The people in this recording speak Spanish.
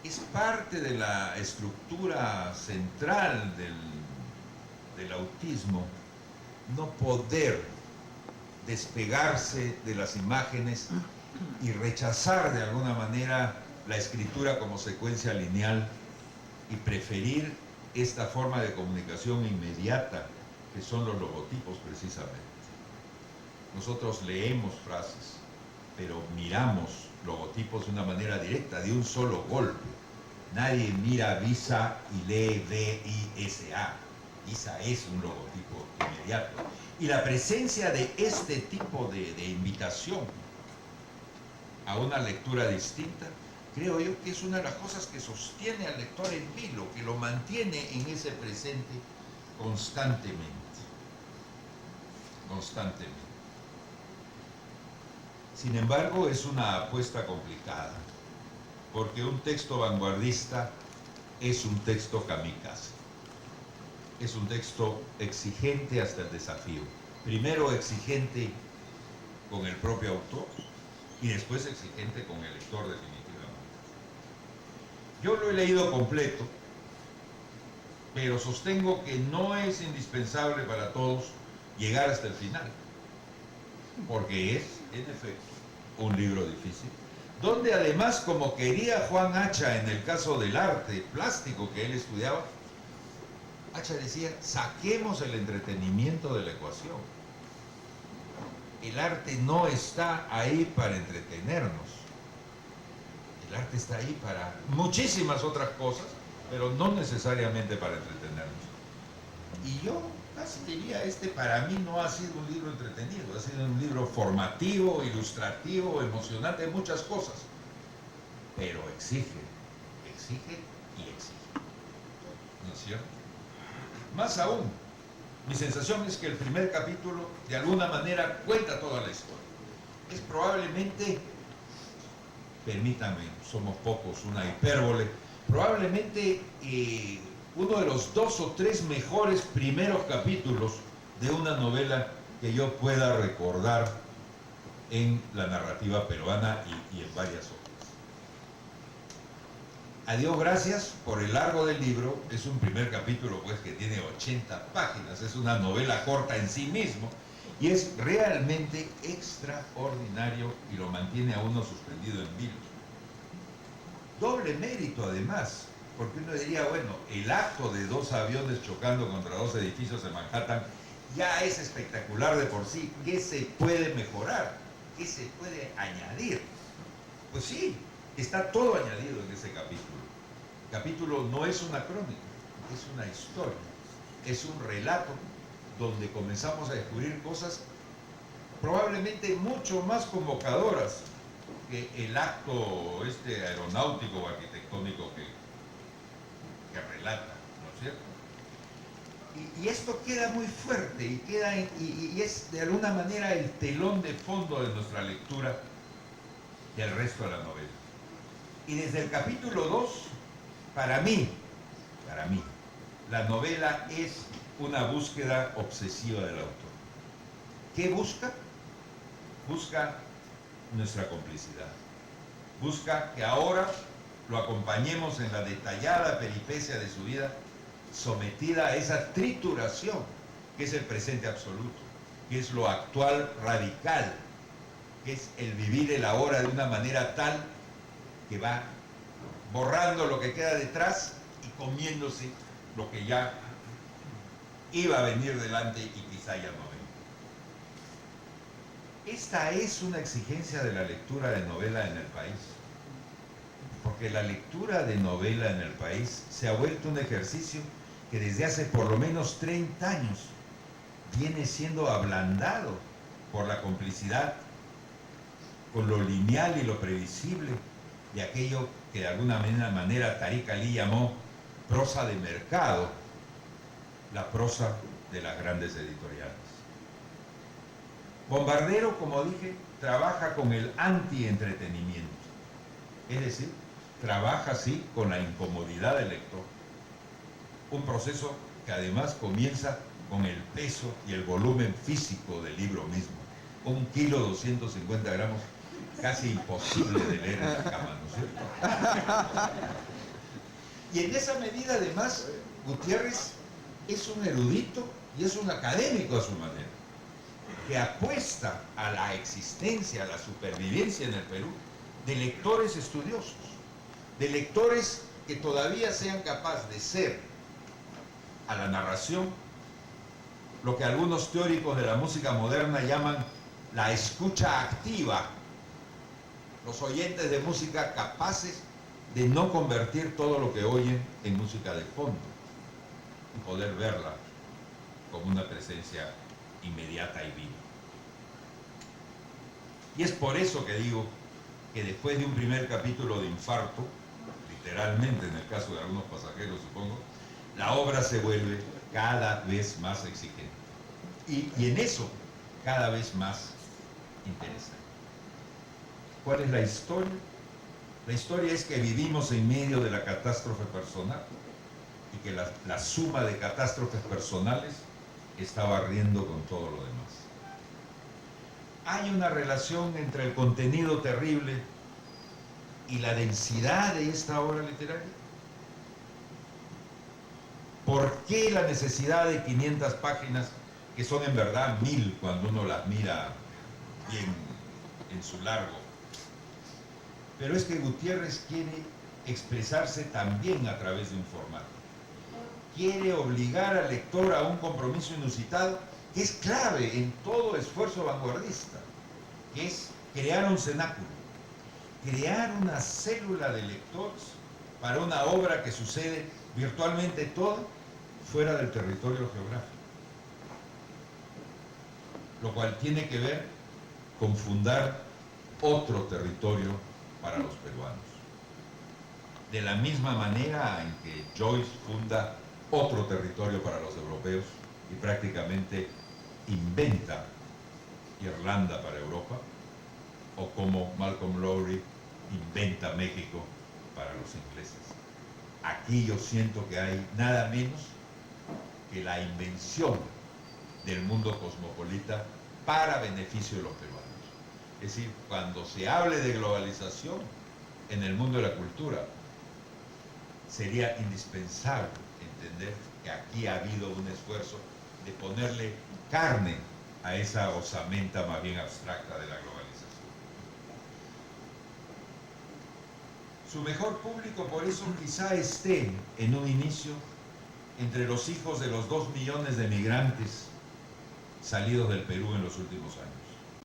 es parte de la estructura central del autismo no poder despegarse de las imágenes y rechazar de alguna manera la escritura como secuencia lineal y preferir esta forma de comunicación inmediata que son los logotipos precisamente. Nosotros leemos frases, pero miramos logotipos de una manera directa, de un solo golpe. Nadie mira Visa y lee V-I-S-A. Visa es un logotipo inmediato. Y la presencia de este tipo de invitación a una lectura distinta, creo yo que es una de las cosas que sostiene al lector en vilo, que lo mantiene en ese presente constantemente. Constantemente. Sin embargo, es una apuesta complicada, porque un texto vanguardista es un texto kamikaze. Es un texto exigente hasta el desafío. Primero exigente con el propio autor y después exigente con el lector definitivamente. Yo lo he leído completo, pero sostengo que no es indispensable para todos llegar hasta el final, porque es, en efecto, un libro difícil, donde además, como quería Juan Hacha en el caso del arte plástico que él estudiaba, Hacha decía, saquemos el entretenimiento de la ecuación. El arte no está ahí para entretenernos. El arte está ahí para muchísimas otras cosas, pero no necesariamente para entretenernos. Y yo casi diría, para mí no ha sido un libro entretenido, ha sido un libro formativo, ilustrativo, emocionante, muchas cosas. Pero exige y exige. ¿No es cierto? Más aún, mi sensación es que el primer capítulo de alguna manera cuenta toda la historia. Es probablemente, permítanme, somos pocos, una hipérbole, probablemente uno de los 2 o 3 mejores primeros capítulos de una novela que yo pueda recordar en la narrativa peruana y en varias otras. A Dios gracias por el largo del libro, es un primer capítulo pues que tiene 80 páginas, es una novela corta en sí mismo y es realmente extraordinario y lo mantiene a uno suspendido en vilo. Doble mérito además, porque uno diría, bueno, el acto de 2 aviones chocando contra 2 edificios en Manhattan ya es espectacular de por sí. ¿Qué se puede mejorar? ¿Qué se puede añadir? Pues sí, está todo añadido en ese capítulo. El capítulo no es una crónica, es una historia, es un relato donde comenzamos a descubrir cosas probablemente mucho más convocadoras que el acto aeronáutico o arquitectónico que relata, ¿no es cierto? Y esto queda muy fuerte y es de alguna manera el telón de fondo de nuestra lectura del resto de la novela. Y desde el capítulo 2, para mí, la novela es una búsqueda obsesiva del autor. ¿Qué busca? Busca nuestra complicidad. Busca que ahora lo acompañemos en la detallada peripecia de su vida, sometida a esa trituración que es el presente absoluto, que es lo actual radical, que es el vivir el ahora de una manera tal que va borrando lo que queda detrás y comiéndose lo que ya iba a venir delante y quizá ya no venga. Esta es una exigencia de la lectura de novela en el país, porque la lectura de novela en el país se ha vuelto un ejercicio que desde hace por lo menos 30 años viene siendo ablandado por la complicidad con lo lineal y lo previsible de aquello que de alguna manera Tariq Ali llamó prosa de mercado, la prosa de las grandes editoriales. Bombardero, como dije, trabaja con el anti-entretenimiento, es decir, trabaja sí con la incomodidad del lector, un proceso que además comienza con el peso y el volumen físico del libro mismo. 1 kilo 250 gramos, casi imposible de leer en la cama, ¿no es cierto? Y en esa medida, además, Gutiérrez es un erudito y es un académico a su manera, que apuesta a la existencia, a la supervivencia en el Perú de lectores estudiosos, de lectores que todavía sean capaces de ser a la narración lo que algunos teóricos de la música moderna llaman la escucha activa, los oyentes de música capaces de no convertir todo lo que oyen en música de fondo y poder verla como una presencia inmediata y viva. Y es por eso que digo que después de un primer capítulo de infarto, literalmente en el caso de algunos pasajeros supongo, la obra se vuelve cada vez más exigente y en eso cada vez más interesante. ¿Cuál es la historia? La historia es que vivimos en medio de la catástrofe personal y que la suma de catástrofes personales está barriendo con todo lo demás. Hay una relación entre el contenido terrible y la densidad de esta obra literaria. ¿Por qué la necesidad de 500 páginas, que son en verdad 1000 cuando uno las mira bien en su largo? Pero es que Gutiérrez quiere expresarse también a través de un formato. Quiere obligar al lector a un compromiso inusitado que es clave en todo esfuerzo vanguardista, que es crear un cenáculo, crear una célula de lectores para una obra que sucede virtualmente toda fuera del territorio geográfico. Lo cual tiene que ver con fundar otro territorio para los peruanos. De la misma manera en que Joyce funda otro territorio para los europeos y prácticamente inventa Irlanda para Europa, o como Malcolm Lowry inventa México para los ingleses. Aquí yo siento que hay nada menos que la invención del mundo cosmopolita para beneficio de los peruanos. Es decir, cuando se hable de globalización en el mundo de la cultura, sería indispensable entender que aquí ha habido un esfuerzo de ponerle carne a esa osamenta más bien abstracta de la globalización. Su mejor público por eso quizá esté en un inicio entre los hijos de los 2 millones de migrantes salidos del Perú en los últimos años.